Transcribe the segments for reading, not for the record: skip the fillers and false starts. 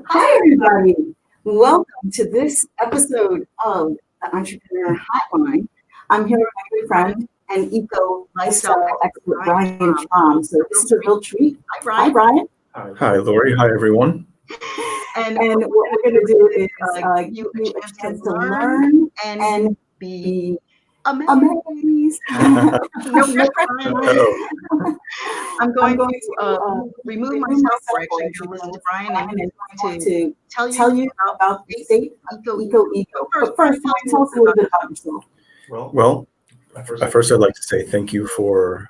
Hi, everybody. Welcome to this episode of the Entrepreneur Hotline. I'm here with my good friend and eco lifestyle expert, Bryan Traum. So this is a real treat. Hi, Bryan. Hi, Lori. Hi, everyone. And what we're going to do is give you a chance to learn and be amazed. No pressure. I'm going to remove myself, or actually going to listen to Bryan and going to tell you about the state of eco. But first, tell us a little bit about yourself. Well, at first, I'd like to say thank you for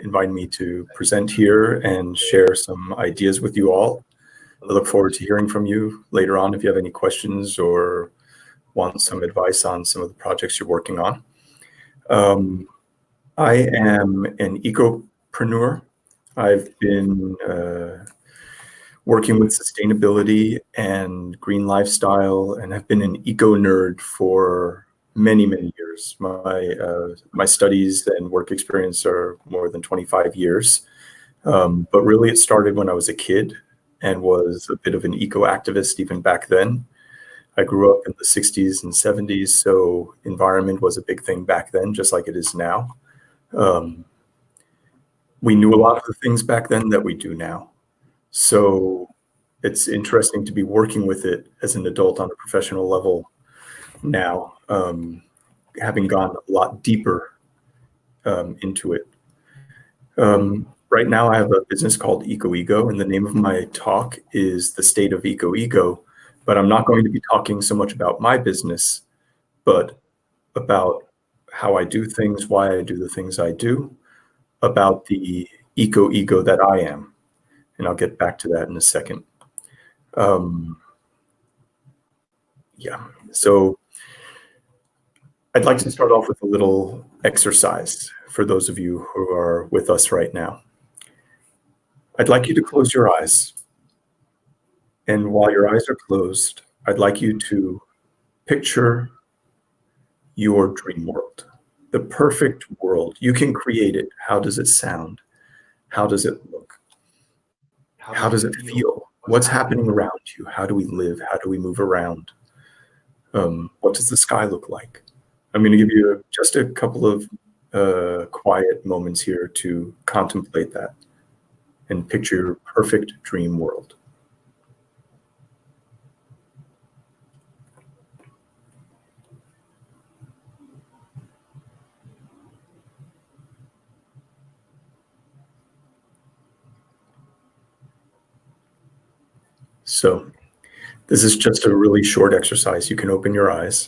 inviting me to present here and share some ideas with you all. I look forward to hearing from you later on if you have any questions or want some advice on some of the projects you're working on. I am an ecopreneur. I've been working with sustainability and green lifestyle, and have been an eco nerd for many, many years. My studies and work experience are more than 25 years. But really it started when I was a kid and was a bit of an eco activist even back then. I grew up in the 60s and 70s, so environment was a big thing back then, just like it is now. We knew a lot of the things back then that we do now. So it's interesting to be working with it as an adult on a professional level now, having gone a lot deeper into it. Right now I have a business called EcoEgo, and the name of my talk is The State of EcoEgo, but I'm not going to be talking so much about my business, but about how I do things, why I do the things I do, about the EcoEgo that I am. And I'll get back to that in a second. So I'd like to start off with a little exercise for those of you who are with us right now. I'd like you to close your eyes. And while your eyes are closed, I'd like you to picture your dream world, the perfect world. You can create it. How does it sound? How does it look? How does it feel? What's happening around you? How do we live? How do we move around? What does the sky look like? I'm going to give you just a couple of quiet moments here to contemplate that and picture your perfect dream world. So this is just a really short exercise. You can open your eyes.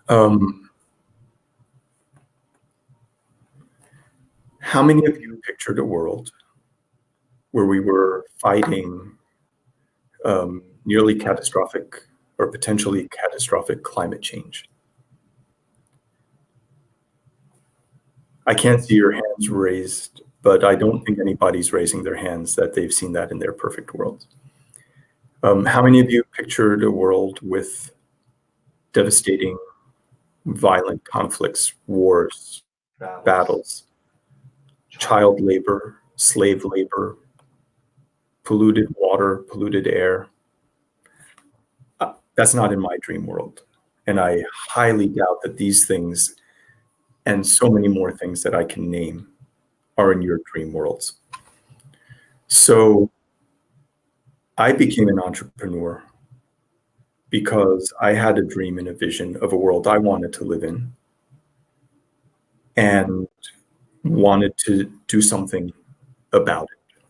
How many of you pictured a world where we were fighting nearly catastrophic or potentially catastrophic climate change? I can't see your hands raised, but I don't think anybody's raising their hands that they've seen that in their perfect world. How many of you pictured a world with devastating, violent conflicts, wars, battles, child labor, slave labor, polluted water, polluted air? That's not in my dream world. And I highly doubt that these things and so many more things that I can name are in your dream worlds. So I became an entrepreneur because I had a dream and a vision of a world I wanted to live in and wanted to do something about it.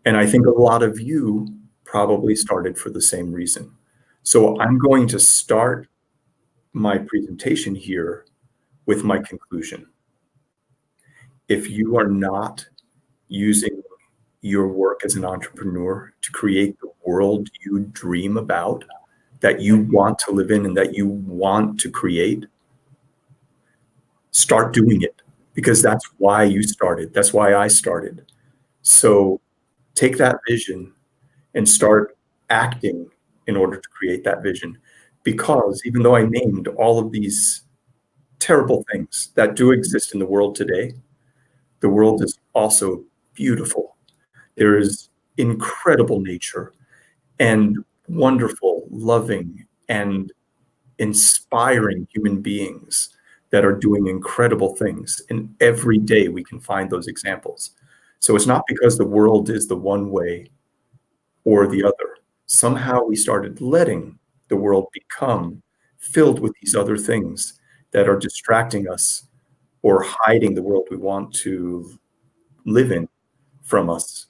And I think a lot of you probably started for the same reason. So I'm going to start my presentation here with my conclusion. If you are not using your work as an entrepreneur to create the world you dream about, that you want to live in and that you want to create, start doing it, because that's why you started. That's why I started. So take that vision and start acting in order to create that vision. Because even though I named all of these terrible things that do exist in the world today, the world is also beautiful. There is incredible nature. and wonderful, loving, and inspiring human beings that are doing incredible things. And every day we can find those examples. So it's not because the world is the one way or the other. Somehow we started letting the world become filled with these other things that are distracting us or hiding the world we want to live in from us,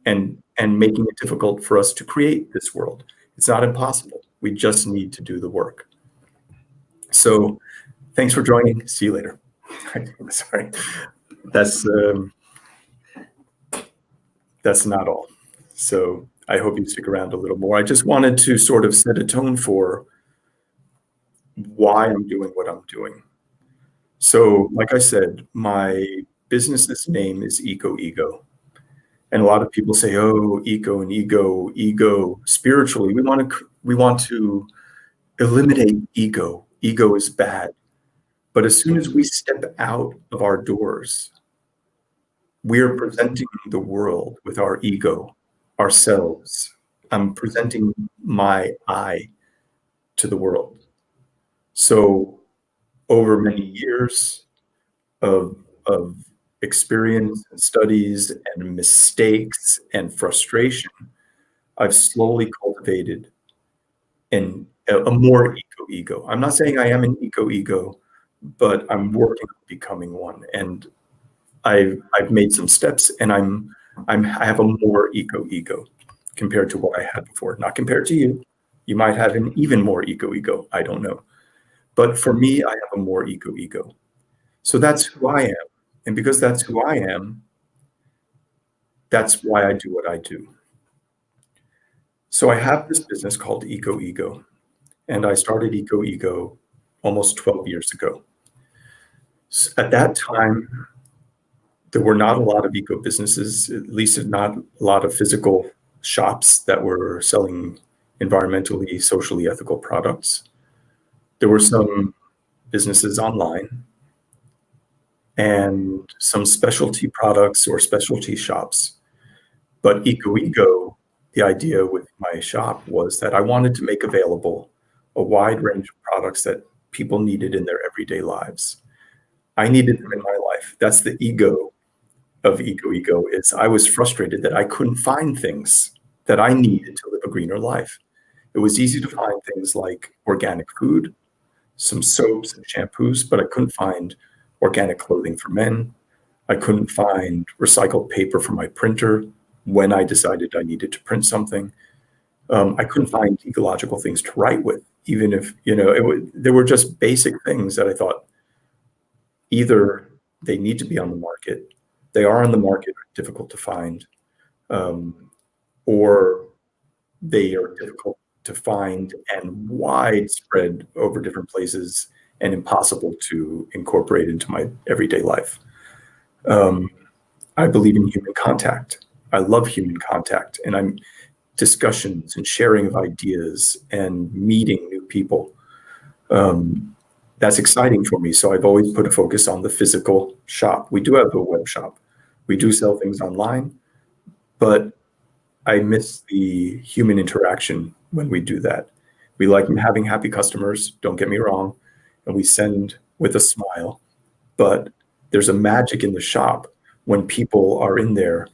and making it difficult for us to create this world. It's not impossible. We just need to do the work. So thanks for joining. See you later. Sorry, that's not all. So I hope you stick around a little more. I just wanted to sort of set a tone for why I'm doing what I'm doing. So, like I said, my business's name is Eco Ego. And a lot of people say, "Oh, eco and ego, ego." Spiritually, we want to eliminate ego. Ego is bad. But as soon as we step out of our doors, we are presenting the world with our ego, ourselves. I'm presenting my I to the world. So over many years of experience and studies and mistakes and frustration, I've slowly cultivated a more eco ego. I'm not saying I am an eco ego, but I'm working on becoming one. And I've made some steps, and I have a more eco ego compared to what I had before. Not compared to you. You might have an even more eco ego. I don't know. But for me, I have a more eco ego. So that's who I am. And because that's who I am, that's why I do what I do. So I have this business called Eco Ego, and I started Eco Ego almost 12 years ago. At that time, there were not a lot of eco businesses, at least not a lot of physical shops that were selling environmentally, socially ethical products. There were some businesses online and some specialty products or specialty shops. But Eco Ego, the idea with my shop was that I wanted to make available a wide range of products that people needed in their everyday lives. I needed them in my life. That's the ego of Eco Ego, is I was frustrated that I couldn't find things that I needed to live a greener life. It was easy to find things like organic food, some soaps and shampoos, but I couldn't find organic clothing for men. I couldn't find recycled paper for my printer when I decided I needed to print something. I couldn't find ecological things to write with, even if, there were just basic things that I thought either they need to be on the market, they are on the market, difficult to find, or they are difficult to find and widespread over different places and impossible to incorporate into my everyday life. I believe in human contact. I love human contact, and I'm discussions and sharing of ideas and meeting new people. That's exciting for me. So I've always put a focus on the physical shop. We do have a web shop. We do sell things online, but I miss the human interaction when we do that. We like having happy customers, don't get me wrong, and we send with a smile, but there's a magic in the shop when people are in there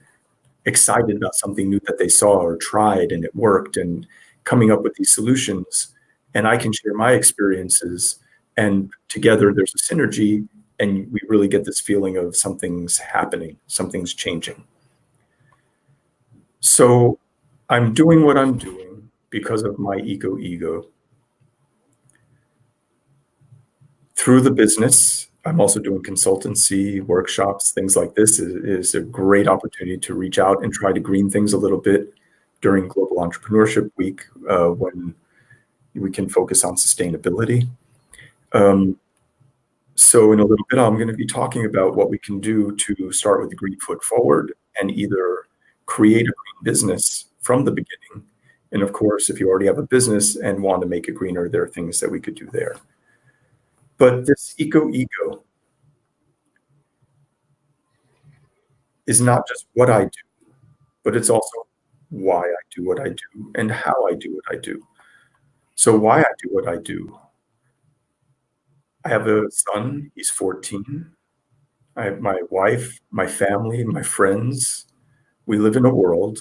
excited about something new that they saw or tried and it worked, and coming up with these solutions. And I can share my experiences, and together there's a synergy, and we really get this feeling of something's happening, something's changing. So I'm doing what I'm doing because of my Eco Ego. Through the business, I'm also doing consultancy, workshops, things like this. Is a great opportunity to reach out and try to green things a little bit during Global Entrepreneurship Week, when we can focus on sustainability. So in a little bit, I'm going to be talking about what we can do to start with the green foot forward and either create a green business from the beginning. And of course, if you already have a business and want to make it greener, there are things that we could do there. But this Eco Ego is not just what I do, but it's also why I do what I do and how I do what I do. So why I do what I do. I have a son, he's 14. I have my wife, my family, my friends. We live in a world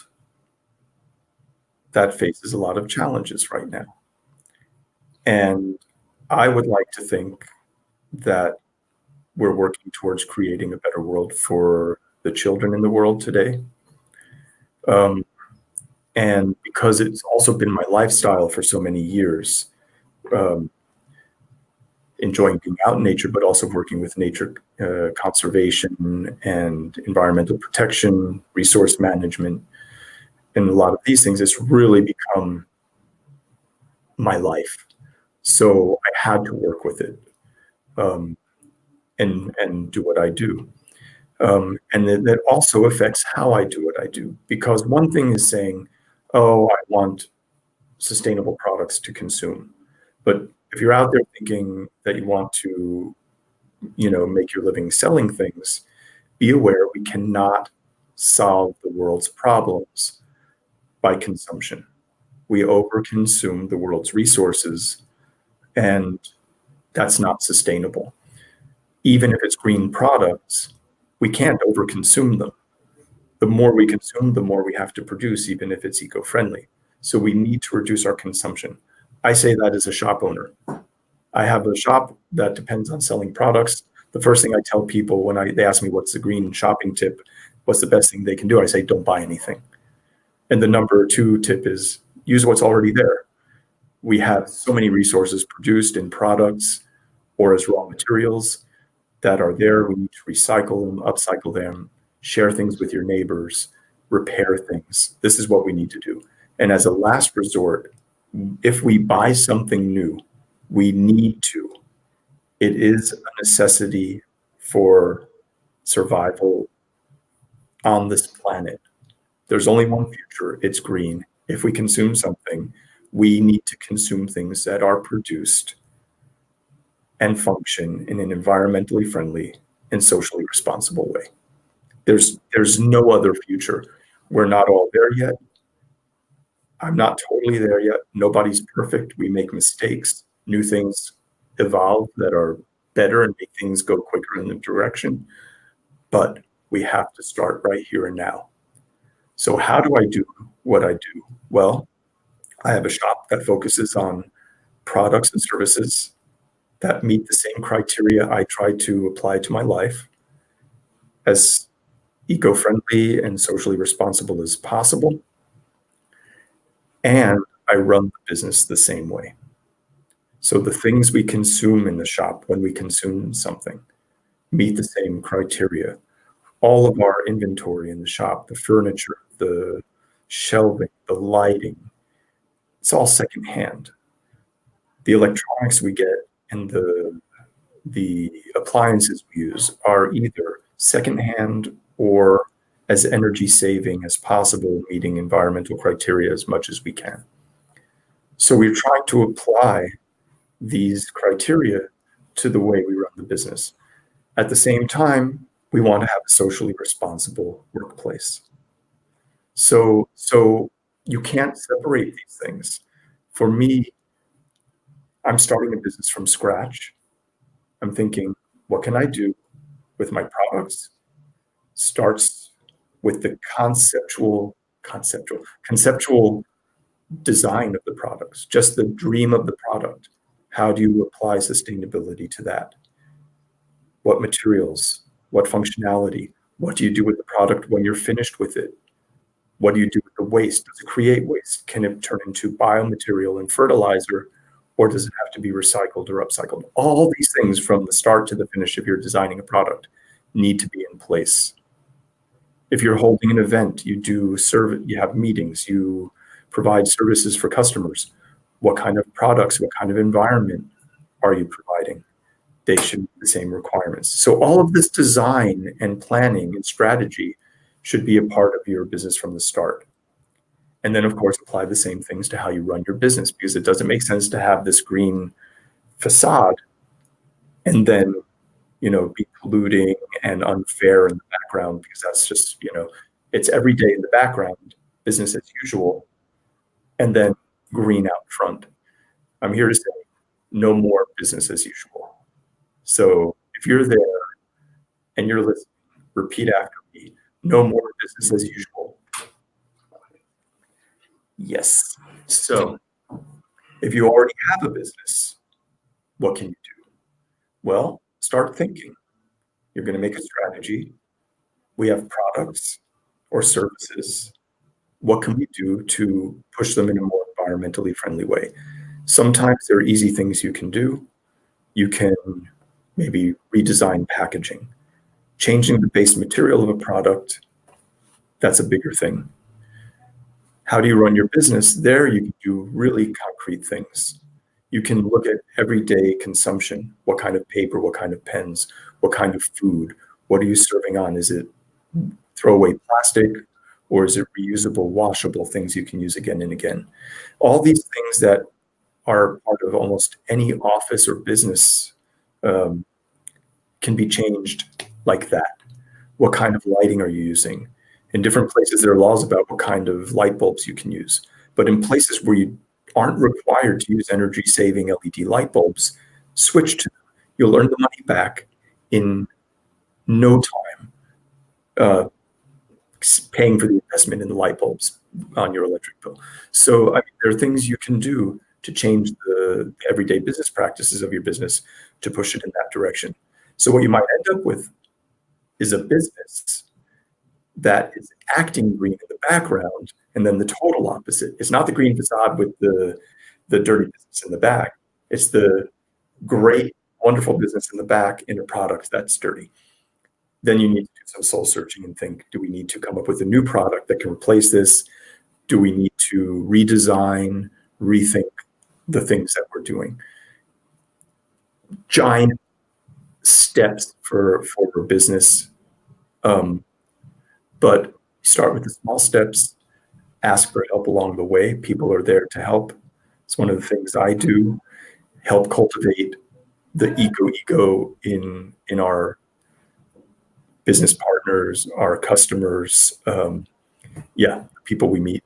that faces a lot of challenges right now. And I would like to think that we're working towards creating a better world for the children in the world today. Um, and because it's also been my lifestyle for so many years, um, enjoying being out in nature, but also working with nature conservation and environmental protection, resource management, and a lot of these things, it's really become my life. So I had to work with it, um, and do what I do. And that also affects how I do what I do. Because one thing is saying, oh, I want sustainable products to consume. But if you're out there thinking that you want to, make your living selling things, be aware we cannot solve the world's problems by consumption. We overconsume the world's resources, and that's not sustainable. Even if it's green products, we can't overconsume them. The more we consume, the more we have to produce, even if it's eco-friendly. So we need to reduce our consumption. I say that as a shop owner. I have a shop that depends on selling products. The first thing I tell people when they ask me what's the green shopping tip, what's the best thing they can do, I say don't buy anything. And the number two tip is use what's already there. We have so many resources produced in products or as raw materials that are there. We need to recycle them, upcycle them, share things with your neighbors, repair things. This is what we need to do. And as a last resort, if we buy something new, we need to. It is a necessity for survival on this planet. There's only one future, it's green. If we consume something, we need to consume things that are produced and function in an environmentally friendly and socially responsible way. There's no other future. We're not all there yet. I'm not totally there yet. Nobody's perfect. We make mistakes. New things evolve that are better and make things go quicker in the direction. But we have to start right here and now. So how do I do what I do? Well, I have a shop that focuses on products and services that meet the same criteria I try to apply to my life, as eco-friendly and socially responsible as possible. And I run the business the same way. So the things we consume in the shop when we consume something meet the same criteria. All of our inventory in the shop, the furniture, the shelving, the lighting, it's all secondhand. The electronics we get and the appliances we use are either secondhand or as energy saving as possible, meeting environmental criteria as much as we can. So we're trying to apply these criteria to the way we run the business. At the same time, we want to have a socially responsible workplace. So you can't separate these things. For me, I'm starting a business from scratch. I'm thinking, what can I do with my products? Starts with the conceptual design of the products, just the dream of the product. How do you apply sustainability to that? What materials? What functionality? What do you do with the product when you're finished with it? What do you do with the waste? Does it create waste? Can it turn into biomaterial and fertilizer, or does it have to be recycled or upcycled? All these things from the start to the finish, if you're designing a product, need to be in place. If you're holding an event, you have meetings, you provide services for customers. What kind of products, what kind of environment are you providing? They should meet the same requirements. So all of this design and planning and strategy should be a part of your business from the start. And then, of course, apply the same things to how you run your business, because it doesn't make sense to have this green facade and then, be polluting and unfair in the background, because that's just, it's every day in the background, business as usual, and then green out front. I'm here to say no more business as usual. So if you're there and you're listening, repeat after me. No more business as usual. Yes. So if you already have a business, what can you do? Well, start thinking. You're going to make a strategy. We have products or services. What can we do to push them in a more environmentally friendly way? Sometimes there are easy things you can do. You can maybe redesign packaging. Changing the base material of a product, that's a bigger thing. How do you run your business? There you can do really concrete things. You can look at everyday consumption. What kind of paper, what kind of pens, what kind of food, what are you serving on? Is it throwaway plastic, or is it reusable, washable things you can use again and again? All these things that are part of almost any office or business can be changed like that. What kind of lighting are you using? In different places, there are laws about what kind of light bulbs you can use. But in places where you aren't required to use energy-saving LED light bulbs, switch to them. You'll earn the money back in no time, paying for the investment in the light bulbs on your electric bill. So I mean, there are things you can do to change the everyday business practices of your business to push it in that direction. So what you might end up with is a business that is acting green in the background, and then the total opposite. It's not the green facade with the dirty business in the back. It's the great, wonderful business in the back in a product that's dirty. Then you need to do some soul searching and think, do we need to come up with a new product that can replace this? Do we need to redesign, rethink the things that we're doing? Giant steps for a business. But start with the small steps, ask for help along the way. People are there to help. It's one of the things I do, help cultivate the ego in our business partners, our customers, people we meet.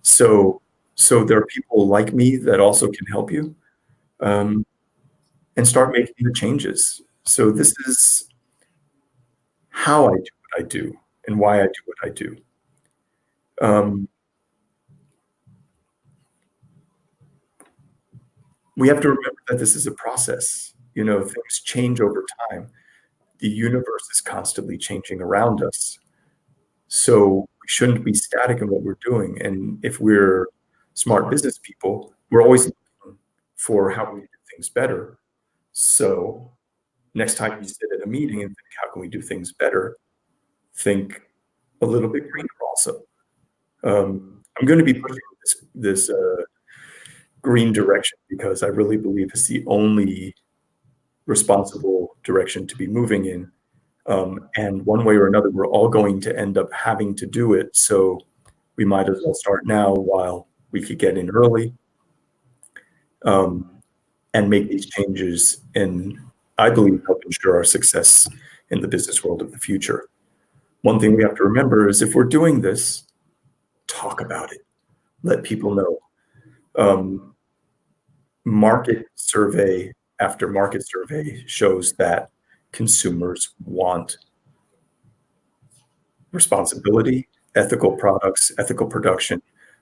So there are people like me that also can help you, and start making the changes. So this is how I do what I do and why I do what I do. We have to remember that this is a process. You know, things change over time. The universe is constantly changing around us. So we shouldn't be static in what we're doing. And if we're smart business people, we're always looking for how we do things better. So next time you sit at a meeting and think, how can we do things better? Think a little bit greener also. I'm going to be pushing this green direction because I really believe it's the only responsible direction to be moving in. And one way or another, we're all going to end up having to do it. So we might as well start now while we could get in early, and make these changes, and I believe help ensure our success in the business world of the future. One thing we have to remember is if we're doing this, talk about it. Let people know. Market survey after market survey shows that consumers want responsibility, ethical products, ethical production.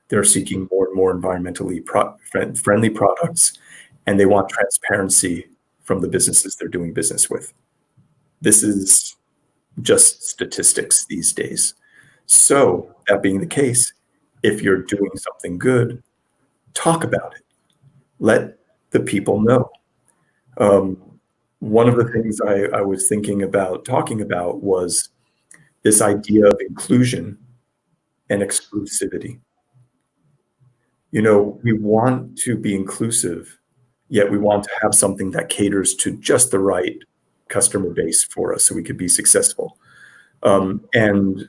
They're seeking more and more environmentally friendly products, and they want transparency from the businesses they're doing business with. This is just statistics these days. So that being the case, if you're doing something good, talk about it. Let the people know. One of the things I was thinking about talking about was this idea of inclusion and exclusivity. You know, we want to be inclusive, yet we want to have something that caters to just the right customer base for us so we could be successful. And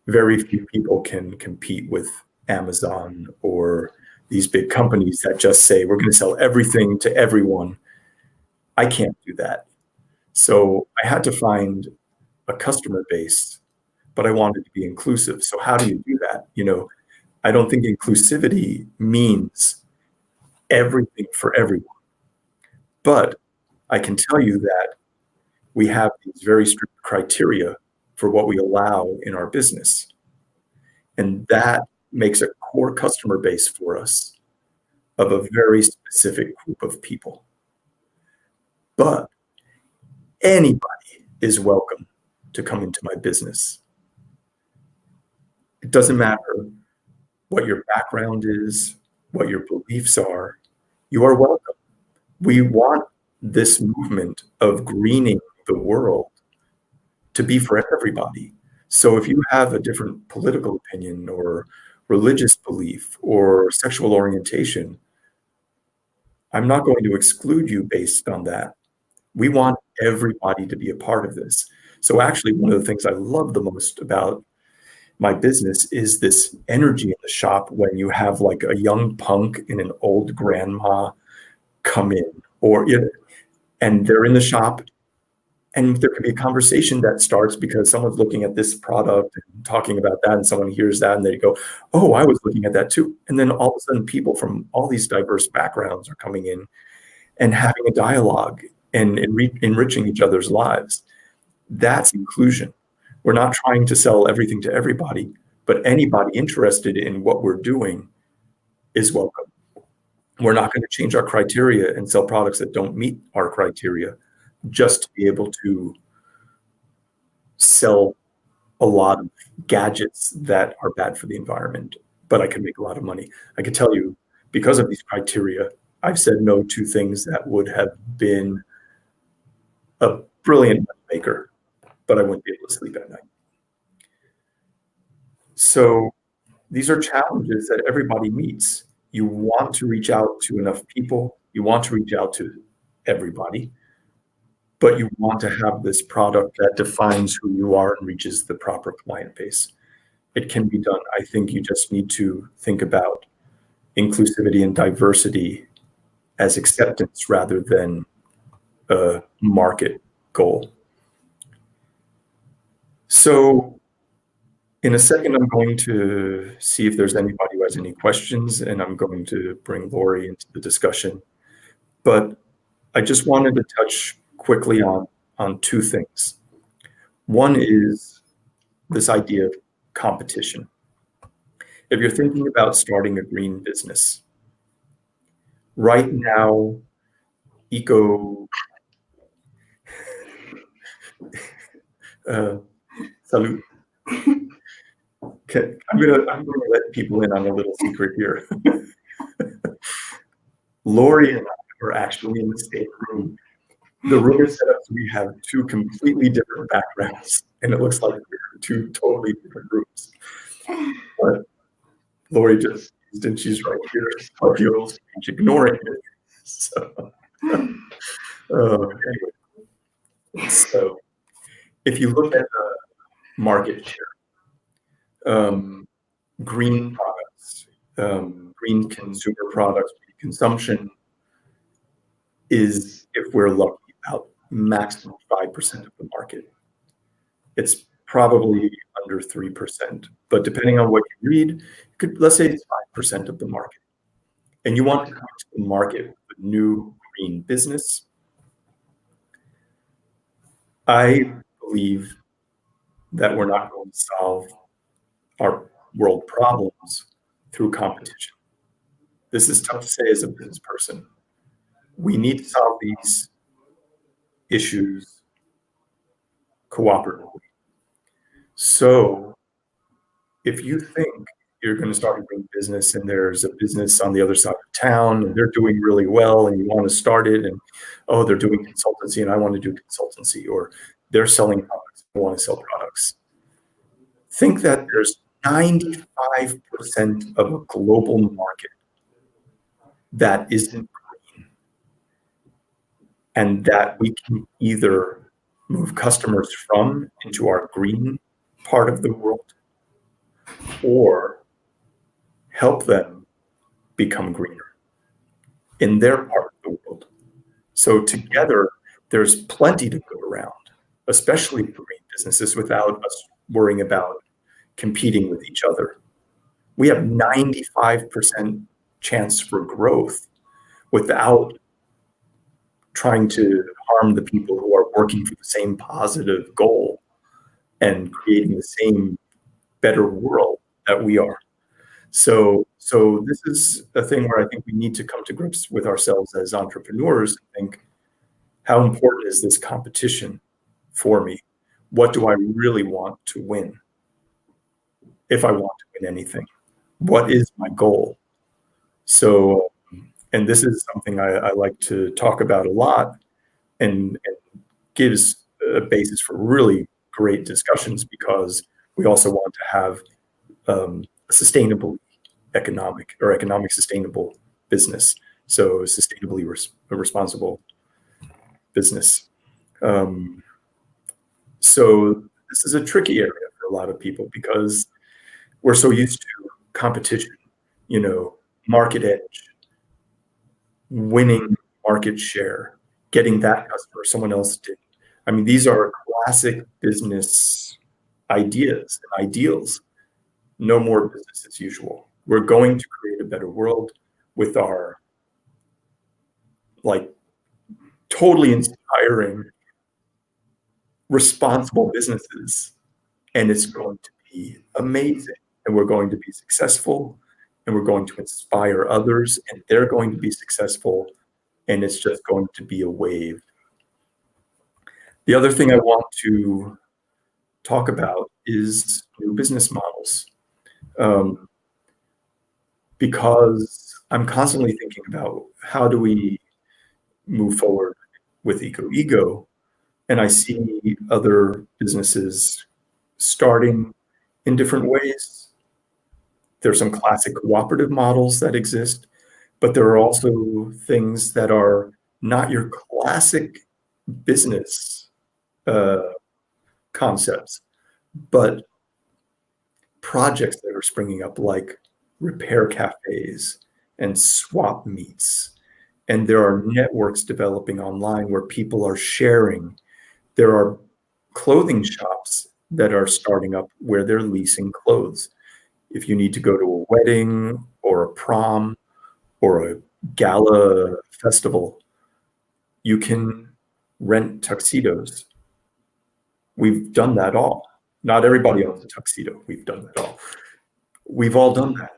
very few people can compete with Amazon or these big companies that just say, we're going to sell everything to everyone. I can't do that. So I had to find a customer base, but I wanted to be inclusive. So how do you do that? You know, I don't think inclusivity means everything for everyone. But I can tell you that we have these very strict criteria for what we allow in our business. And that makes a core customer base for us of a very specific group of people. But anybody is welcome to come into my business. It doesn't matter what your background is, what your beliefs are, you are welcome. We want this movement of greening the world to be for everybody. So if you have a different political opinion or religious belief or sexual orientation, I'm not going to exclude you based on that. We want everybody to be a part of this. So actually, one of the things I love the most about my business is this energy in the shop when you have like a young punk and an old grandma come in, and they're in the shop, and there could be a conversation that starts because someone's looking at this product and talking about that, and someone hears that and they go, oh, I was looking at that too. And then all of a sudden people from all these diverse backgrounds are coming in and having a dialogue and enriching each other's lives. That's inclusion. We're not trying to sell everything to everybody, but anybody interested in what we're doing is welcome. We're not going to change our criteria and sell products that don't meet our criteria just to be able to sell a lot of gadgets that are bad for the environment, but I can make a lot of money. I can tell you, because of these criteria, I've said no to things that would have been a brilliant maker, but I wouldn't be able to sleep at night. So these are challenges that everybody meets. You want to reach out to enough people. You want to reach out to everybody, but you want to have this product that defines who you are and reaches the proper client base. It can be done. I think you just need to think about inclusivity and diversity as acceptance rather than a market goal. So in a second, I'm going to see if there's anybody who has any questions, and I'm going to bring Lori into the discussion. But I just wanted to touch quickly on two things. One is this idea of competition. If you're thinking about starting a green business, right now, salute. Okay, I'm gonna let people in on a little secret here. Lori and I are actually in the same room. The room is set up so we have two completely different backgrounds, and it looks like we're two totally different groups. But Lori just, and she's right here, so you're ignoring it. So, anyway. So if you look at the market share, green products, green consumer products, consumption is, if we're lucky, about maximum 5% of the market. It's probably under 3%, but depending on what you read, let's say it's 5% of the market. And you want to come to the market with a new green business. I believe that we're not going to solve our world problems through competition. This is tough to say as a business person. We need to solve these issues cooperatively. So if you think you're going to start a green business and there's a business on the other side of town and they're doing really well and you want to start it, and oh, they're doing consultancy and I want to do consultancy, or they're selling products, I want to sell products. Think that there's 95% of a global market that isn't green, and that we can either move customers from into our green part of the world or help them become greener in their part of the world. So together, there's plenty to go around, especially for green businesses, without us worrying about competing with each other. We have 95% chance for growth without trying to harm the people who are working for the same positive goal and creating the same better world that we are. So this is a thing where I think we need to come to grips with ourselves as entrepreneurs and think, how important is this competition for me? What do I really want to win? If I want to win anything, what is my goal? So, and this is something I like to talk about a lot, and gives a basis for really great discussions, because we also want to have a sustainable economic sustainable business. So sustainably responsible business. So this is a tricky area for a lot of people because we're so used to competition, market edge, winning market share, getting that customer someone else did. I mean, these are classic business ideas and ideals. No more business as usual. We're going to create a better world with our totally inspiring, responsible businesses, and it's going to be amazing. And we're going to be successful, and we're going to inspire others, and they're going to be successful, and it's just going to be a wave. The other thing I want to talk about is new business models, because I'm constantly thinking about how do we move forward with ego, and I see other businesses starting in different ways. There's some classic cooperative models that exist, but there are also things that are not your classic business concepts, but projects that are springing up, like repair cafes and swap meets. And there are networks developing online where people are sharing. There are clothing shops that are starting up where they're leasing clothes. If you need to go to a wedding or a prom or a gala festival, you can rent tuxedos. We've done that all. Not everybody owns a tuxedo. We've done that all. We've all done that.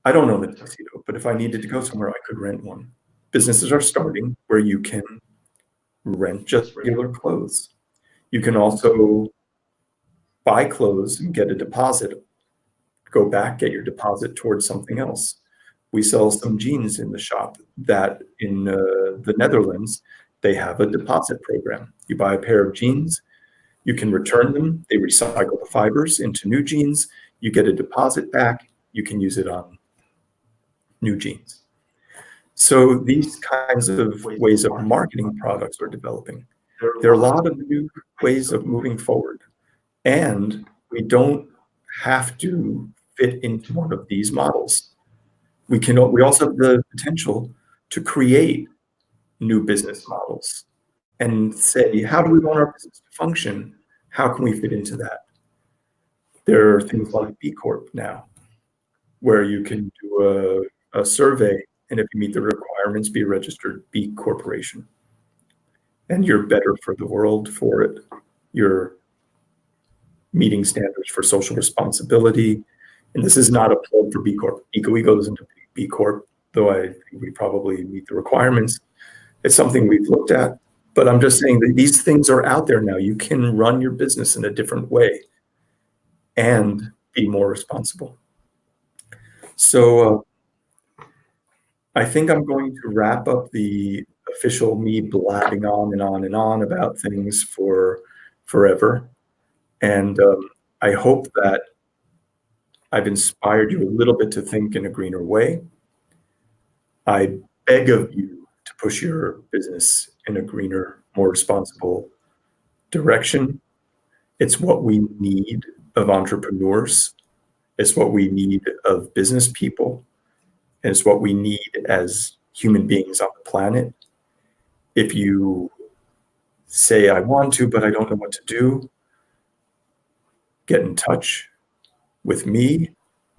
I don't own a tuxedo, but if I needed to go somewhere, I could rent one. Businesses are starting where you can rent just regular clothes. You can also buy clothes and get a deposit, go back, get your deposit towards something else. We sell some jeans in the shop that in the Netherlands, they have a deposit program. You buy a pair of jeans, you can return them, they recycle the fibers into new jeans, you get a deposit back, you can use it on new jeans. So these kinds of ways of marketing products are developing. There are a lot of new ways of moving forward, and we don't have to fit into one of these models. We also have the potential to create new business models and say, how do we want our business to function? How can we fit into that? There are things like B Corp now, where you can do a survey, and if you meet the requirements, be a registered B Corporation. And you're better for the world for it. You're meeting standards for social responsibility. And this is not a plug for B Corp. Ego isn't a B Corp, though I think we probably meet the requirements. It's something we've looked at, but I'm just saying that these things are out there now. You can run your business in a different way and be more responsible. So I think I'm going to wrap up the official me blabbing on and on and on about things for forever. And I hope that I've inspired you a little bit to think in a greener way. I beg of you to push your business in a greener, more responsible direction. It's what we need of entrepreneurs. It's what we need of business people. And it's what we need as human beings on the planet. If you say, I want to, but I don't know what to do, get in touch with me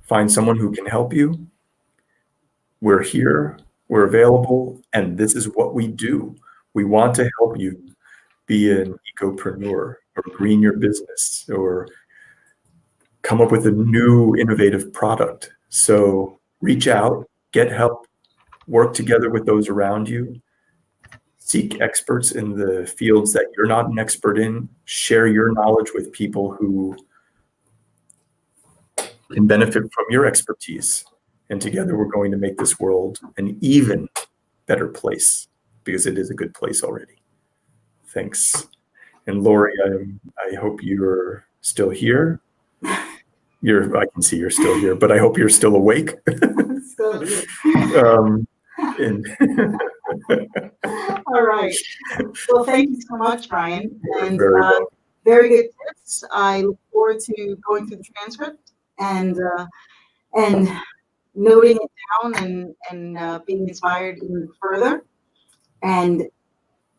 find someone who can help you. We're here, we're available, and this is what we do. We want to help you be an ecopreneur or green your business or come up with a new innovative product. So reach out, get help, work together with those around you, seek experts in the fields that you're not an expert in, share your knowledge with people who can benefit from your expertise. And together we're going to make this world an even better place, because it is a good place already. Thanks. And Lori, I hope you're still here. I can see you're still here, but I hope you're still awake. Still here. And All right. Well, thank you so much, Bryan. And very welcome. very good tips. I look forward to going through the transcript and noting it down and being inspired even further. And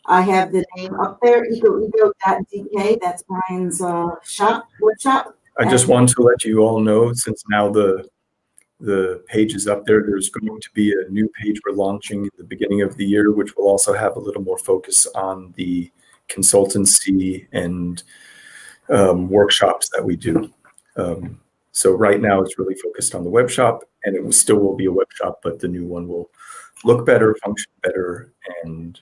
I have the name up there, ecoego.dk. That's Bryan's workshop. I just want to let you all know, since now the page is up there, there's going to be a new page we're launching at the beginning of the year, which will also have a little more focus on the consultancy and workshops that we do. So right now it's really focused on the web shop, and it still will be a web shop, but the new one will look better, function better, and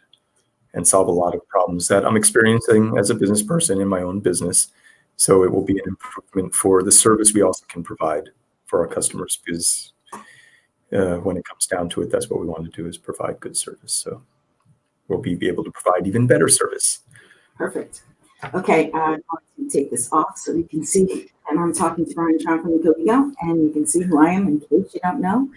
solve a lot of problems that I'm experiencing as a business person in my own business. So it will be an improvement for the service we also can provide for our customers, because when it comes down to it, that's what we want to do, is provide good service. So we'll be able to provide even better service. Perfect. Okay, I'm going to take this off so you can see. And I'm talking to Bryan Traum from EcoEgo, and you can see who I am in case you don't know.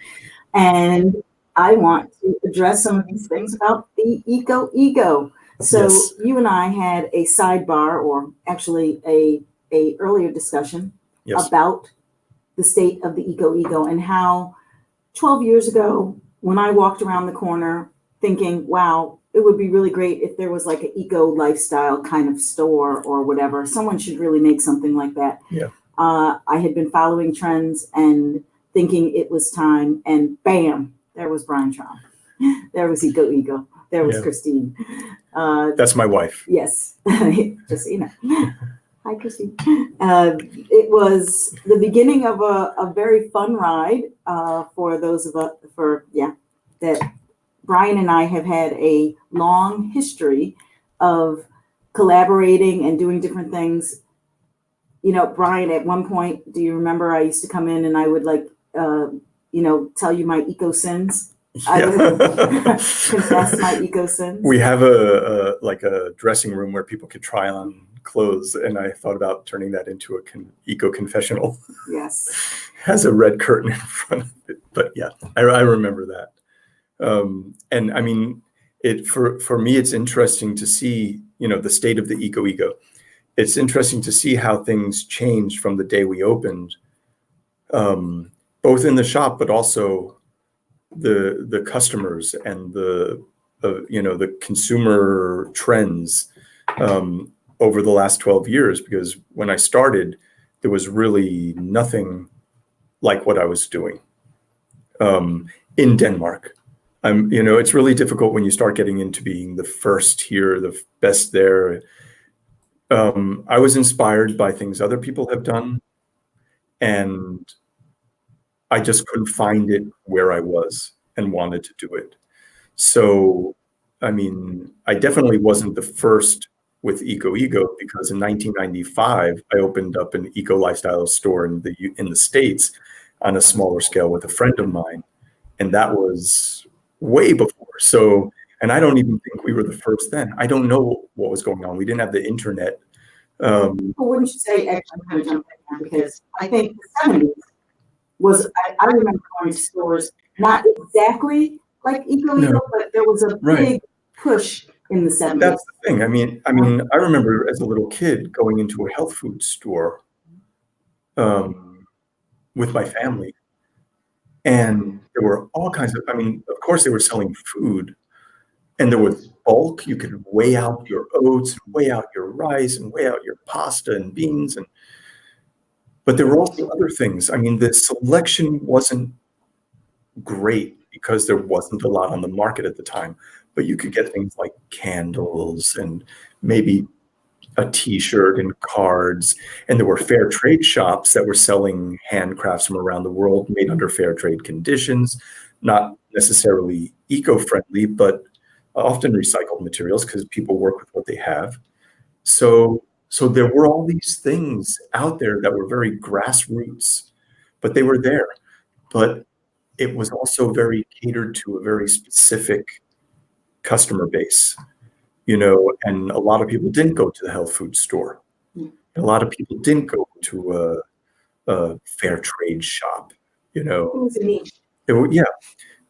And I want to address some of these things about the EcoEgo. So yes. You and I had a sidebar, or actually a earlier discussion, yes, about the state of the EcoEgo and how 12 years ago, when I walked around the corner thinking, wow, it would be really great if there was like an eco lifestyle kind of store or whatever. Someone should really make something like that. Yeah. I had been following trends and thinking it was time, and bam, there was Bryan Traum. There was EcoEgo. There was Christine. That's my wife. Yes, just so you know. Hi, Christine. It was the beginning of a very fun ride for those of us, that Bryan and I have had a long history of collaborating and doing different things. You know, Bryan, at one point, do you remember I used to come in and I would tell you my eco sins? Yeah. I would confess my eco sins. We have a dressing room where people could try on clothes, and I thought about turning that into a eco confessional. Yes. Has a red curtain in front of it, but yeah, I remember that. And I mean, for me, it's interesting to see, the state of the EcoEgo. It's interesting to see how things changed from the day we opened, both in the shop, but also the customers and the consumer trends over the last 12 years. Because when I started, there was really nothing like what I was doing in Denmark. It's really difficult when you start getting into being the first here, the best there. I was inspired by things other people have done, and I just couldn't find it where I was and wanted to do it. So, I mean, I definitely wasn't the first with EcoEgo, because in 1995, I opened up an eco lifestyle store in the States on a smaller scale with a friend of mine. And that was way before. So, and I don't even think we were the first then. I don't know what was going on. We didn't have the internet. Well, wouldn't you say, actually, I'm going to jump in now, because I think the 70s was, I remember going to stores, not exactly like EcoEgo, but there was a big push in the 70s. That's the thing. I mean, I remember as a little kid going into a health food store with my family. And there were all kinds of, of course they were selling food, and there was bulk. You could weigh out your oats, weigh out your rice, and weigh out your pasta and beans. But there were also other things. I mean, the selection wasn't great because there wasn't a lot on the market at the time, but you could get things like candles and maybe a t-shirt and cards, and there were fair trade shops that were selling handcrafts from around the world made under fair trade conditions, not necessarily eco-friendly, but often recycled materials because people work with what they have. So there were all these things out there that were very grassroots, but they were there. But it was also very catered to a very specific customer base, and a lot of people didn't go to the health food store. A lot of people didn't go to a fair trade shop, It was a niche. Yeah.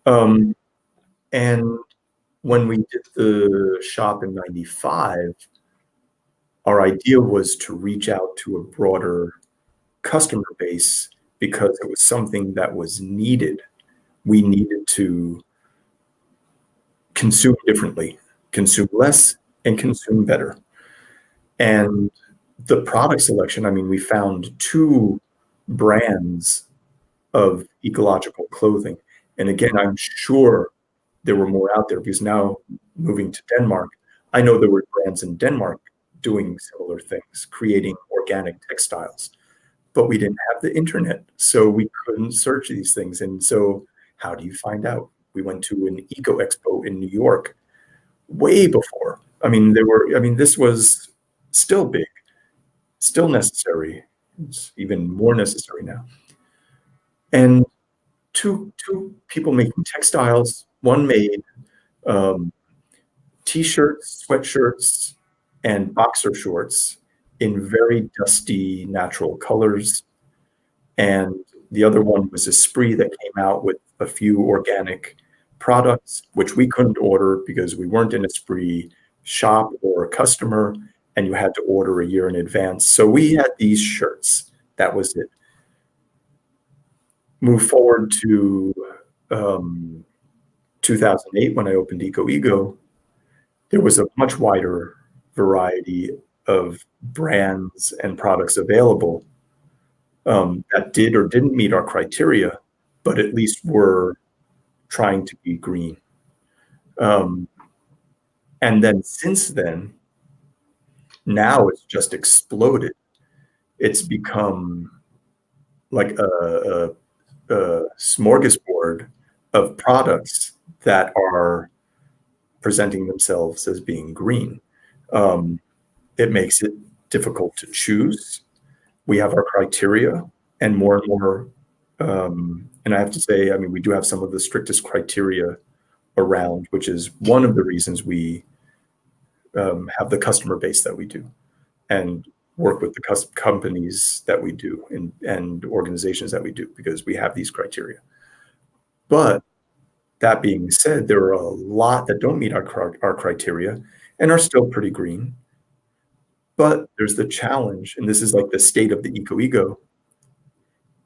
Um, and when we did the shop in 95, our idea was to reach out to a broader customer base because it was something that was needed. We needed to consume differently, consume less, and consume better. And the product selection, I mean, we found 2 brands of ecological clothing. And again, I'm sure there were more out there because now moving to Denmark, I know there were brands in Denmark doing similar things, creating organic textiles, but we didn't have the internet, so we couldn't search these things. And so how do you find out? We went to an eco expo in New York way before. This was still big, still necessary. It's even more necessary now. And two people making textiles. One made t-shirts, sweatshirts, and boxer shorts in very dusty natural colors. And the other one was a spree that came out with a few organic products, which we couldn't order because we weren't in a spree shop or a customer, and you had to order a year in advance. So we had these shirts. That was it. Move forward to 2008 when I opened Eco Ego. There was a much wider variety of brands and products available that did or didn't meet our criteria, but at least were trying to be green. And then since then, now it's just exploded. It's become like a smorgasbord of products that are presenting themselves as being green. It makes it difficult to choose. We have our criteria, and more, and I have to say, I mean, we do have some of the strictest criteria around, which is one of the reasons we have the customer base that we do and work with the companies that we do and organizations that we do, because we have these criteria. But that being said, there are a lot that don't meet our criteria and are still pretty green. But there's the challenge, and this is like the state of the Eco Ego.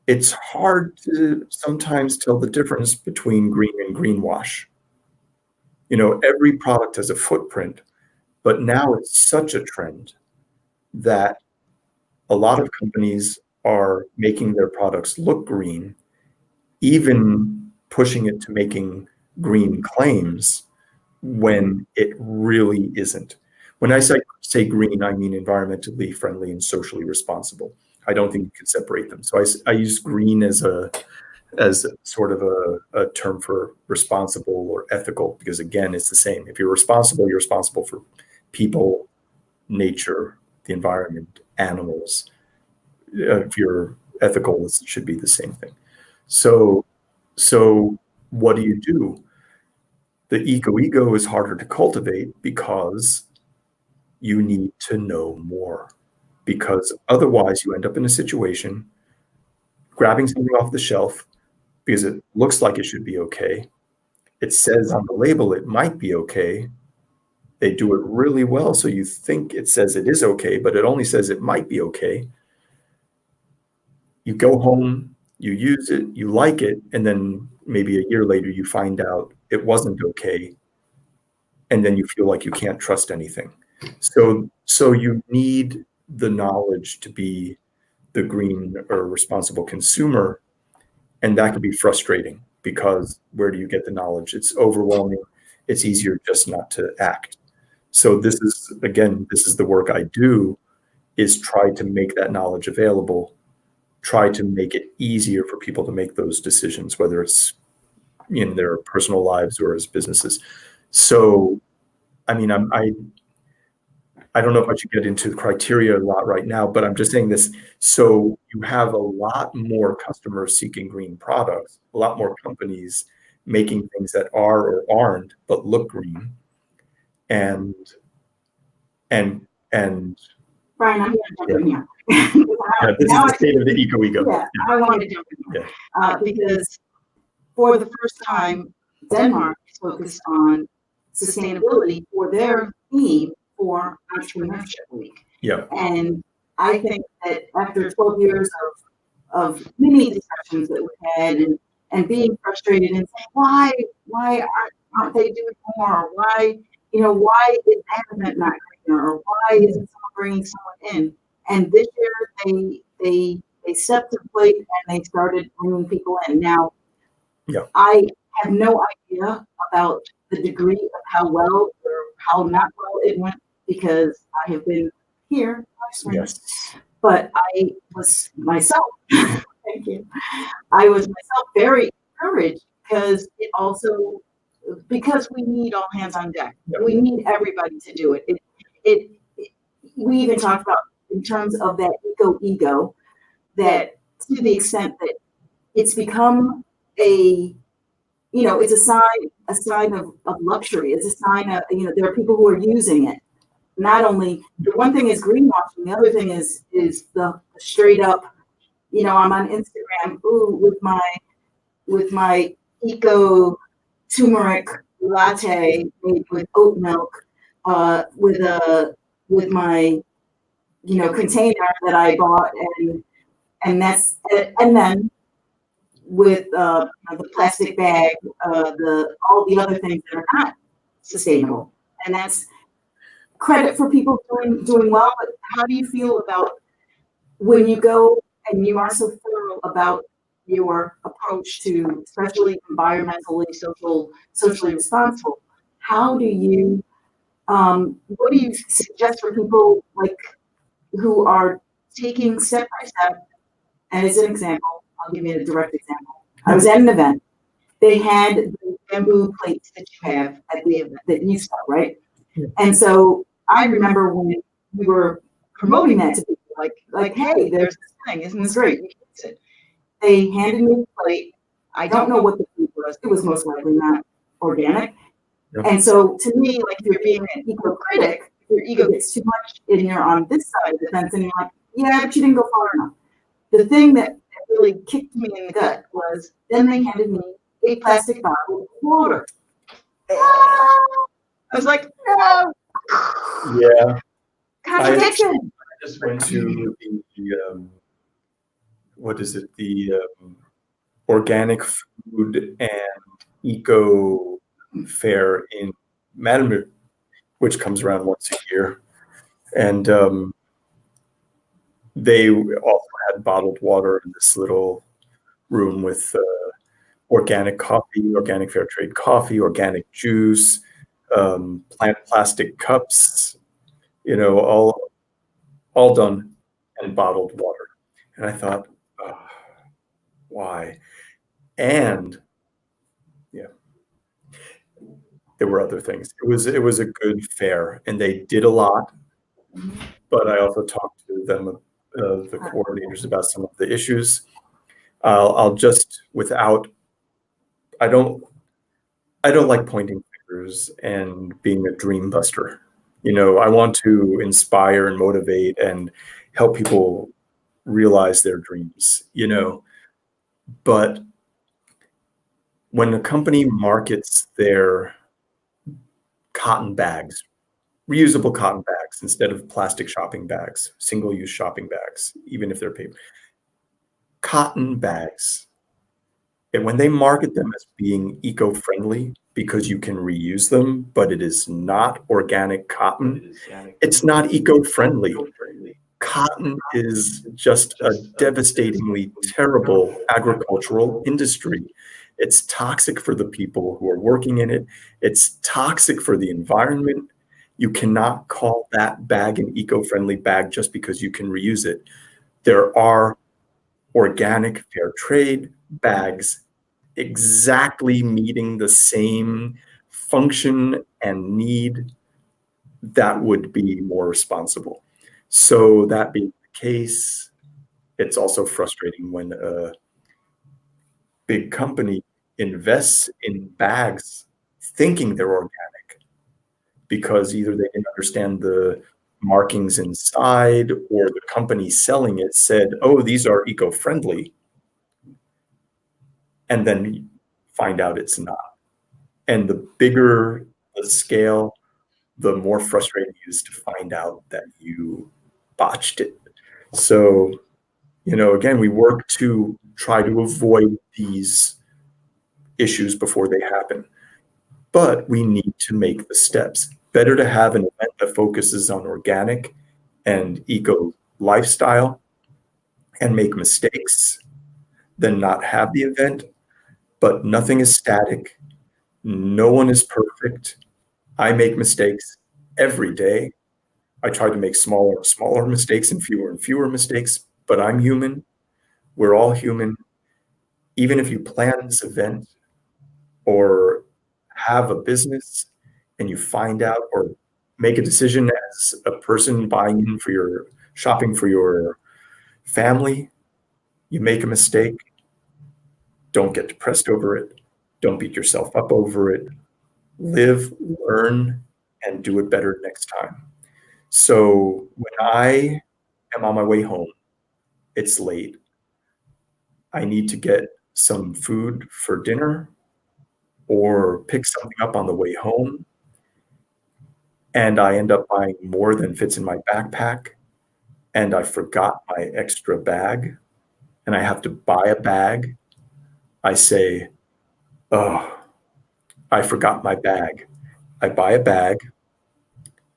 It's hard to sometimes tell the difference between green and greenwash. Every product has a footprint, but now it's such a trend that a lot of companies are making their products look green, even pushing it to making green claims when it really isn't. When I say green, I mean environmentally friendly and socially responsible. I don't think you can separate them. So I use green as sort of a term for responsible or ethical, because again, it's the same. If you're responsible for people, nature, the environment, animals. If you're ethical, it should be the same thing. So what do? The Eco Ego is harder to cultivate because you need to know more, because otherwise you end up in a situation grabbing something off the shelf because it looks like it should be okay. It says on the label it might be okay. They do it really well, so you think it says it is okay, but it only says it might be okay. You go home, you use it, you like it, and then maybe a year later you find out it wasn't okay, and then you feel like you can't trust anything. So you need the knowledge to be the green or responsible consumer. And that can be frustrating because where do you get the knowledge? It's overwhelming. It's easier just not to act. So this is, again, this is the work I do, is try to make that knowledge available, try to make it easier for people to make those decisions, whether it's in their personal lives or as businesses. So, I mean, I don't know if I should get into the criteria a lot right now, but I'm just saying this. So you have a lot more customers seeking green products, a lot more companies making things that are or aren't, but look green. And Bryan, I'm going to jump in here. This is the state of the eco-ego. Yeah, I want to jump in here because for the first time, Denmark is focused on sustainability for their theme for Entrepreneurship Week. Yeah. And I think that after 12 years of many discussions that we've had and being frustrated and saying, why aren't they doing more? Why is that event not greener? Or why isn't someone bringing someone in? And this year they stepped to the plate and they started bringing people in. Now, I have no idea about the degree of how well or how not well it went because I have been here twice. Yes. But I was myself, thank you. I was myself very encouraged because because we need all hands on deck. We need everybody to do it. We even talked about in terms of that eco-ego, that to the extent that it's become it's a sign of luxury. It's a sign of, there are people who are using it. Not only, the one thing is greenwashing, the other thing is the straight up, I'm on Instagram, with my eco turmeric latte made with oat milk, with my, container that I bought and then with the plastic bag, all the other things that are not sustainable. And that's credit for people doing well, but how do you feel about when you go and you are so thorough about your approach to, especially environmentally, socially responsible? How do you, what do you suggest for people like who are taking step by step? And as an example, I'll give you a direct example. I was at an event. They had the bamboo plates that you have at the event that you saw, right? And so I remember when we were promoting that to people, like, hey, there's this thing, isn't this great? You can use it. They handed me the plate. I don't know what the food was. It was most likely not organic. Yep. And so to me, like if you're being an eco critic, if your ego gets too much and you're on this side of the fence and you're like, yeah, but you didn't go far enough. The thing that really kicked me in the gut was then they handed me a plastic bottle of water. I was like, no. Yeah. Contradiction. I just went to the what is it? The organic food and eco fair in Madame, which comes around once a year, and they also had bottled water in this little room with organic coffee, organic fair trade coffee, organic juice, plastic cups, all done in bottled water. And I thought, oh, why? And yeah, there were other things. It was a good fair, and they did a lot. But I also talked to them, the coordinators, about some of the issues. I'll just I don't like pointing fingers and being a dream buster. I want to inspire and motivate and help people realize their dreams, but when a company markets their cotton bags, reusable cotton bags instead of plastic shopping bags, single-use shopping bags, even if they're paper, cotton bags, and when they market them as being eco-friendly because you can reuse them, but it is not organic cotton, it's not eco-friendly. Cotton is just a devastatingly terrible agricultural industry. It's toxic for the people who are working in it. It's toxic for the environment. You cannot call that bag an eco-friendly bag just because you can reuse it. There are organic fair trade bags exactly meeting the same function and need that would be more responsible. So that being the case, it's also frustrating when a big company invests in bags thinking they're organic because either they didn't understand the markings inside or the company selling it said, oh, these are eco-friendly, and then find out it's not. And the bigger the scale, the more frustrating it is to find out that you botched it. So, again, we work to try to avoid these issues before they happen, but we need to make the steps. Better to have an event that focuses on organic and eco lifestyle and make mistakes than not have the event, but nothing is static. No one is perfect. I make mistakes every day. I try to make smaller and smaller mistakes and fewer mistakes, but I'm human. We're all human. Even if you plan this event or have a business and you find out or make a decision as a person buying in for your shopping for your family, you make a mistake, don't get depressed over it. Don't beat yourself up over it. Live, learn, and do it better next time. So when I am on my way home, it's late. I need to get some food for dinner or pick something up on the way home. And I end up buying more than fits in my backpack. And I forgot my extra bag. And I have to buy a bag. I say, oh, I forgot my bag. I buy a bag,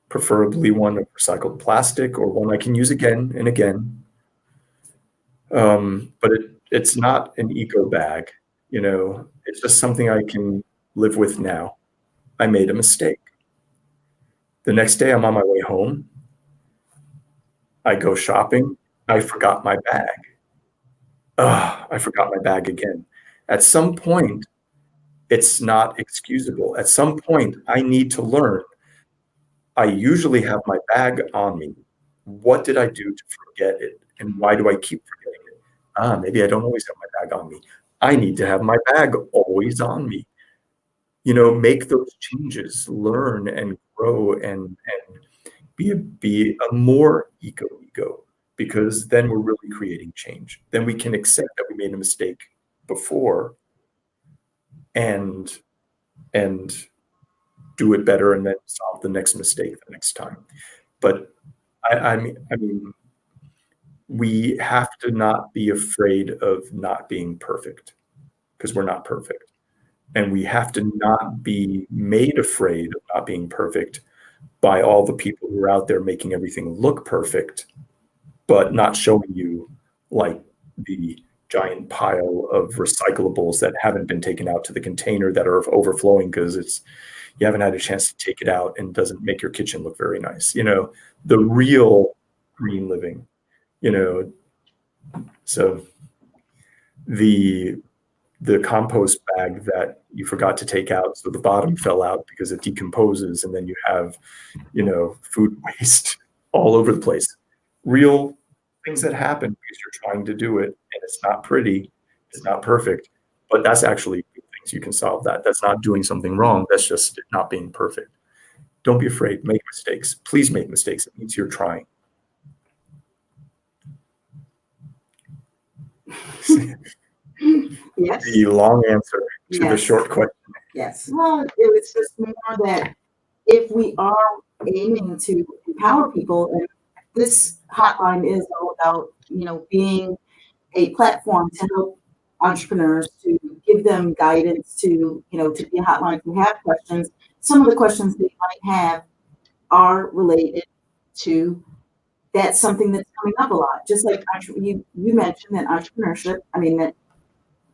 preferably one of recycled plastic or one I can use again and again. But it's not an eco bag, it's just something I can live with now. I made a mistake. The next day I'm on my way home. I go shopping. I forgot my bag. I forgot my bag again. At some point, it's not excusable. At some point, I need to learn. I usually have my bag on me. What did I do to forget it? And why do I keep forgetting it? Maybe I don't always have my bag on me. I need to have my bag always on me. Make those changes, learn and grow and be a more ego, because then we're really creating change. Then we can accept that we made a mistake before and do it better and then solve the next mistake the next time. But I mean, we have to not be afraid of not being perfect because we're not perfect. And we have to not be made afraid of not being perfect by all the people who are out there making everything look perfect, but not showing you like the giant pile of recyclables that haven't been taken out to the container that are overflowing because you haven't had a chance to take it out and doesn't make your kitchen look very nice. The real green living, so the compost bag that you forgot to take out, so the bottom fell out because it decomposes, and then you have, food waste all over the place. Real things that happen because you're trying to do it, and it's not pretty, it's not perfect, but that's actually good things you can solve that. That's not doing something wrong. That's just not being perfect. Don't be afraid. Make mistakes. Please make mistakes. It means you're trying. Yes. The long answer to the short question. Yes. Well, it was just more that if we are aiming to empower people, and this hotline is all about, being a platform to help entrepreneurs, to give them guidance, to be a hotline who have questions. Some of the questions they might have are related to that's something that's coming up a lot. Just like you mentioned that entrepreneurship, I mean, that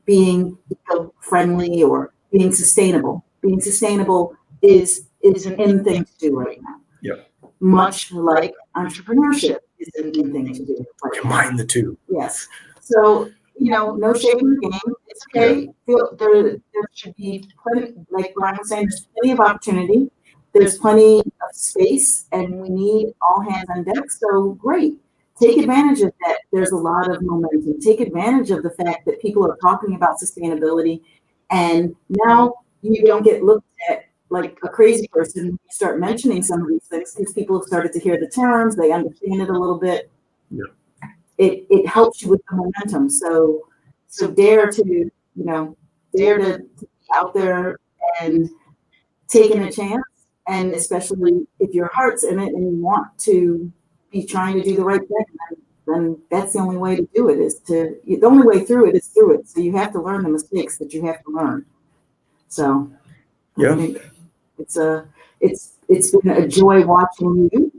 being eco-friendly or being sustainable. Being sustainable is an in thing to do right now. Yep. Much like entrepreneurship is an in thing to do right now. Combine the two. Yes. So, no shame in the game. It's okay. There should be plenty, like Bryan was saying, there's plenty of opportunity. There's plenty of space, and we need all hands on deck. So great. Take advantage of that. There's a lot of momentum. Take advantage of the fact that people are talking about sustainability, and now you don't get looked at like a crazy person. You start mentioning some of these things because people have started to hear the terms. They understand it a little bit. Yeah. It helps you with the momentum. So dare to be out there and taking a chance. And especially if your heart's in it and you want to be trying to do the right thing, then that's the only way to do it. The only way through it is through it. So you have to learn the mistakes that you have to learn. So yeah, I think it's been a joy watching you.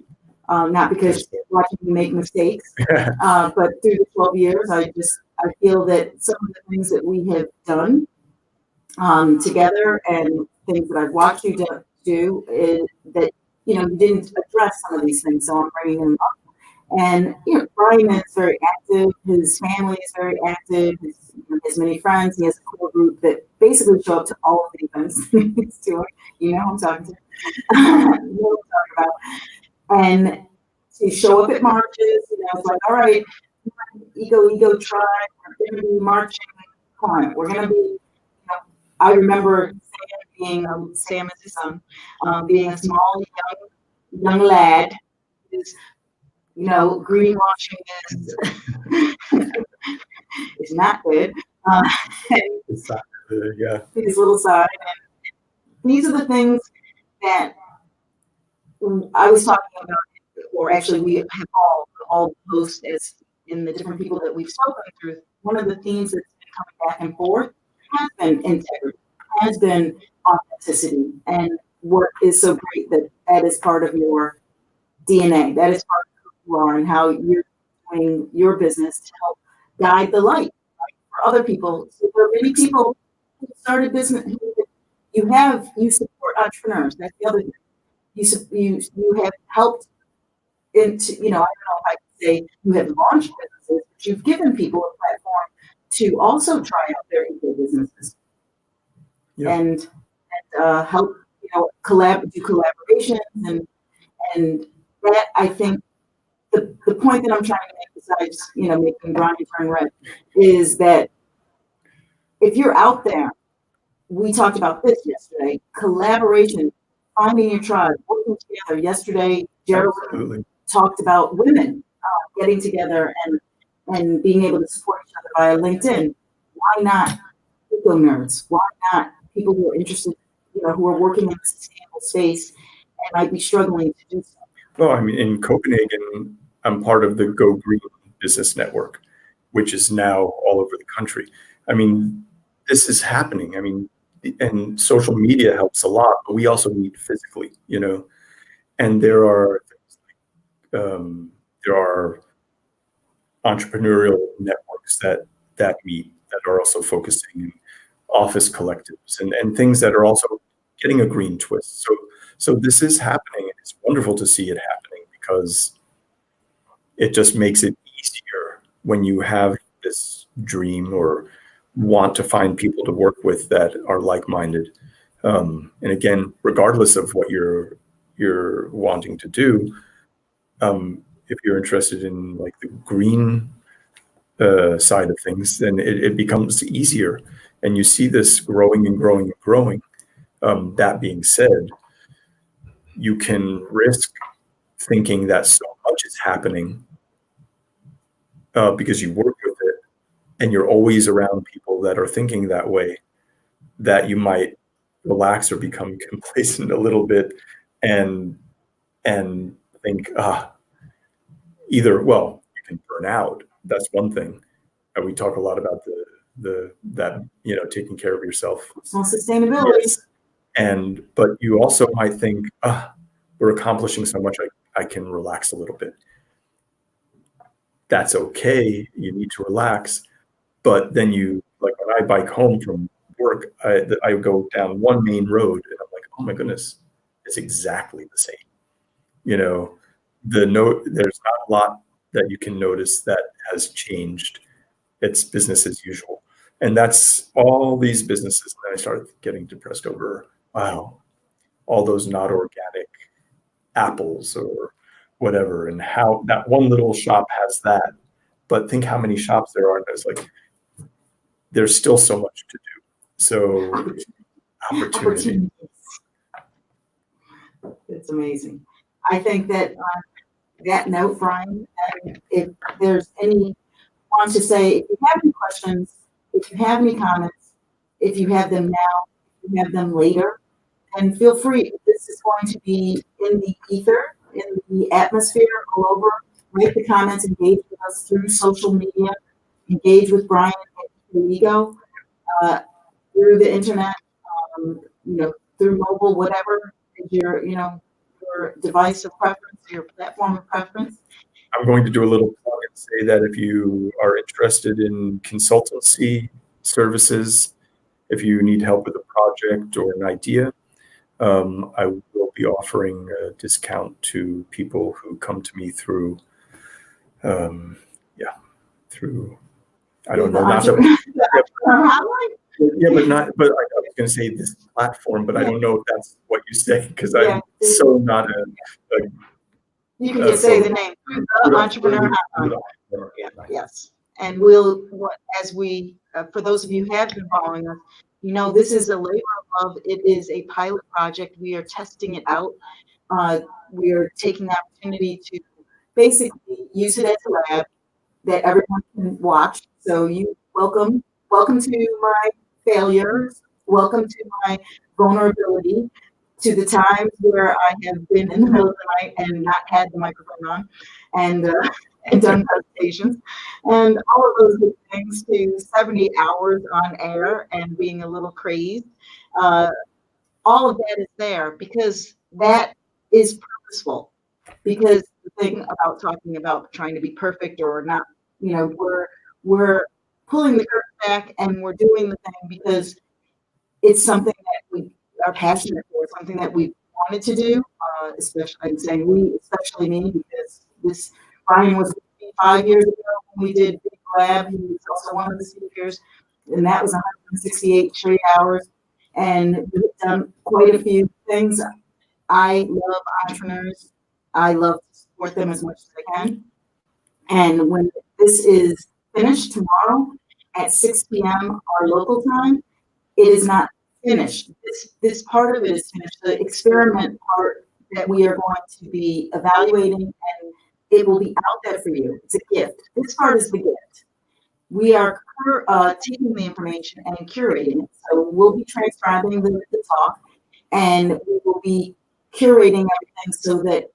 Not because watching you make mistakes, but through the 12 years, I feel that some of the things that we have done together and things that I've watched you do is that, you didn't address some of these things. So I'm bringing them up. And, Bryan is very active. His family is very active. He has many friends. He has a core group that basically show up to all of the events he's doing. I'm talking to. You know what I'm talking about. And to show up at marches, it's like, all right, ego tribe, we're going to be marching. Come on, we're going to be, I remember Sam is his son, being a small, young lad, is, greenwashing is not good. It's not good, yeah. His little side. And these are the things that I was talking about, or actually we have all posts as in the different people that we've spoken through. One of the themes that's been coming back and forth has been integrity, has been authenticity, and what is so great that is part of your DNA. That is part of who you are and how you're doing your business to help guide the light for other people. So there are many people who started business. You support entrepreneurs. That's the other thing. You have helped into, I don't know if I can say you have launched businesses, but you've given people a platform to also try out their eco businesses. Yep. And help, do collaborations and that, I think the point that I'm trying to make, besides, making Bryan turn red, is that if you're out there, we talked about this yesterday, collaboration, finding your tribe, working together. Yesterday, Geraldine talked about women getting together and being able to support each other via LinkedIn. Why not eco nerds? Why not people who are interested, who are working in the sustainable space and might be struggling to do so? Well, I mean, in Copenhagen, I'm part of the Go Green Business Network, which is now all over the country. I mean, this is happening. I mean, and social media helps a lot, but we also meet physically, and there are entrepreneurial networks that meet, that are also focusing in office collectives and things that are also getting a green twist. So this is happening, and it's wonderful to see it happening because it just makes it easier when you have this dream or want to find people to work with that are like-minded. And again, regardless of what you're wanting to do, if you're interested in like the green side of things, then it becomes easier. And you see this growing and growing and growing. That being said, you can risk thinking that so much is happening because you work with it and you're always around people that are thinking that way, that you might relax or become complacent a little bit and think, either, well, you can burn out. That's one thing. And we talk a lot about that taking care of yourself. Personal sustainability. Yes. But you also might think, we're accomplishing so much, I can relax a little bit. that's okay. You need to relax. But then like when I bike home from work, I go down one main road and I'm like, oh my goodness, it's exactly the same. You know, there's not a lot that you can notice that has changed. It's business as usual. And that's all these businesses. And I started getting depressed over, wow, all those not organic apples or whatever, and how that one little shop has that. But think how many shops there are. And it's like, there's still so much to do. So opportunity. It's amazing. I think that on that note, Bryan, if there's any want to say, if you have any questions, if you have any comments, if you have them now, if you have them later, and feel free. This is going to be in the ether, in the atmosphere, all over. Write the comments, engage with us through social media, engage with Bryan at Ego, through the internet, through mobile, whatever is your device of preference, your platform of preference. I'm going to do a little plug and say that if you are interested in consultancy services, if you need help with a project or an idea, I will be offering a discount to people who come to me through, I don't know, not but I was going to say this platform, but I don't know if that's what you say, because I'm so not a you can just say the name, the Entrepreneur Hotline. Yes. And for those of you who have been following us, this is a labor of love. It is a pilot project. We are testing it out. We are taking the opportunity to basically use it as a lab that everyone can watch. So welcome to my failures. Welcome to my vulnerability, to the times where I have been in the middle of the night and not had the microphone on and done presentations and all of those good things, to 70 hours on air and being a little crazed. All of that is there because that is purposeful. Because the thing about talking about trying to be perfect or not, we're pulling the curtain back and we're doing the thing because it's something that we are passionate for, something that we wanted to do. Especially, I'm saying we, especially me, because Bryan was 5 years ago when we did Big Lab. He was also one of the speakers, and that was 168 straight hours. And we've done quite a few things. I love entrepreneurs. I love to support them as much as I can. And when this is finished tomorrow at 6 p.m. our local time, it is not finished. This part of it is finished. The experiment part that we are going to be evaluating, and it will be out there for you. It's a gift. This part is the gift. We are taking the information and curating it. So we'll be transcribing the talk, and we will be curating everything so that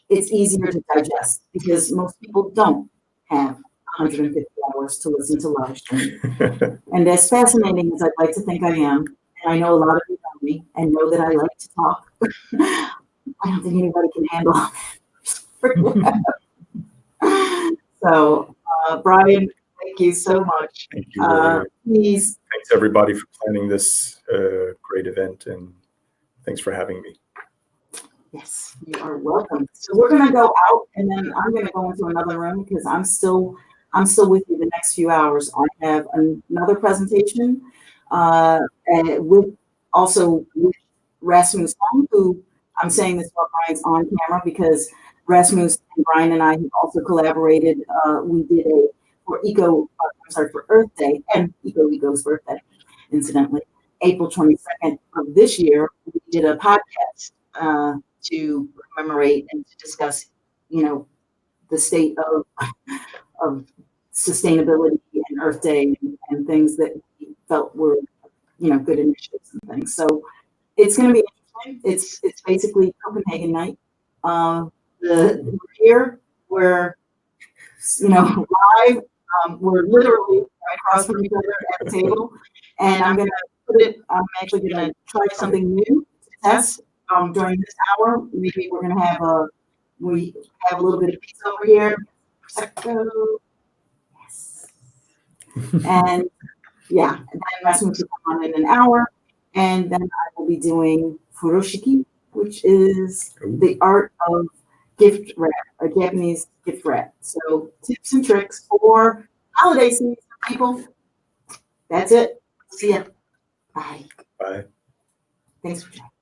it's easier to digest, because most people don't have 150 hours to listen to live stream. And as fascinating as I'd like to think I am, and I know a lot of you know me and know that I like to talk, I don't think anybody can handle it. So, Bryan, thank you so much. Thank you. Please. Thanks everybody for planning this great event, and thanks for having me. Yes, you are welcome. So we're gonna go out, and then I'm gonna go into another room because I'm still with you the next few hours. I have another presentation, and with Rasmus, who I'm saying this while Bryan's on camera because Rasmus and Bryan and I have also collaborated. We did for Earth Day and Ego's birthday, incidentally, April 22nd of this year. We did a podcast to commemorate and to discuss, the state of sustainability and Earth Day and things that we felt were, good initiatives and things. So it's going to be interesting. It's basically Copenhagen night. We're live. We're literally right across from each other at the table, and I'm actually going to try something new to test during this hour. Maybe we're going to have a little bit of pizza over here, Prosecco. Yes. And yeah, and then Rasmus will come on in an hour, and then I will be doing furoshiki, which is the art of gift wrap, a Japanese gift wrap. So tips and tricks for holiday season, people. That's it. See ya. Bye. Bye. Thanks for joining.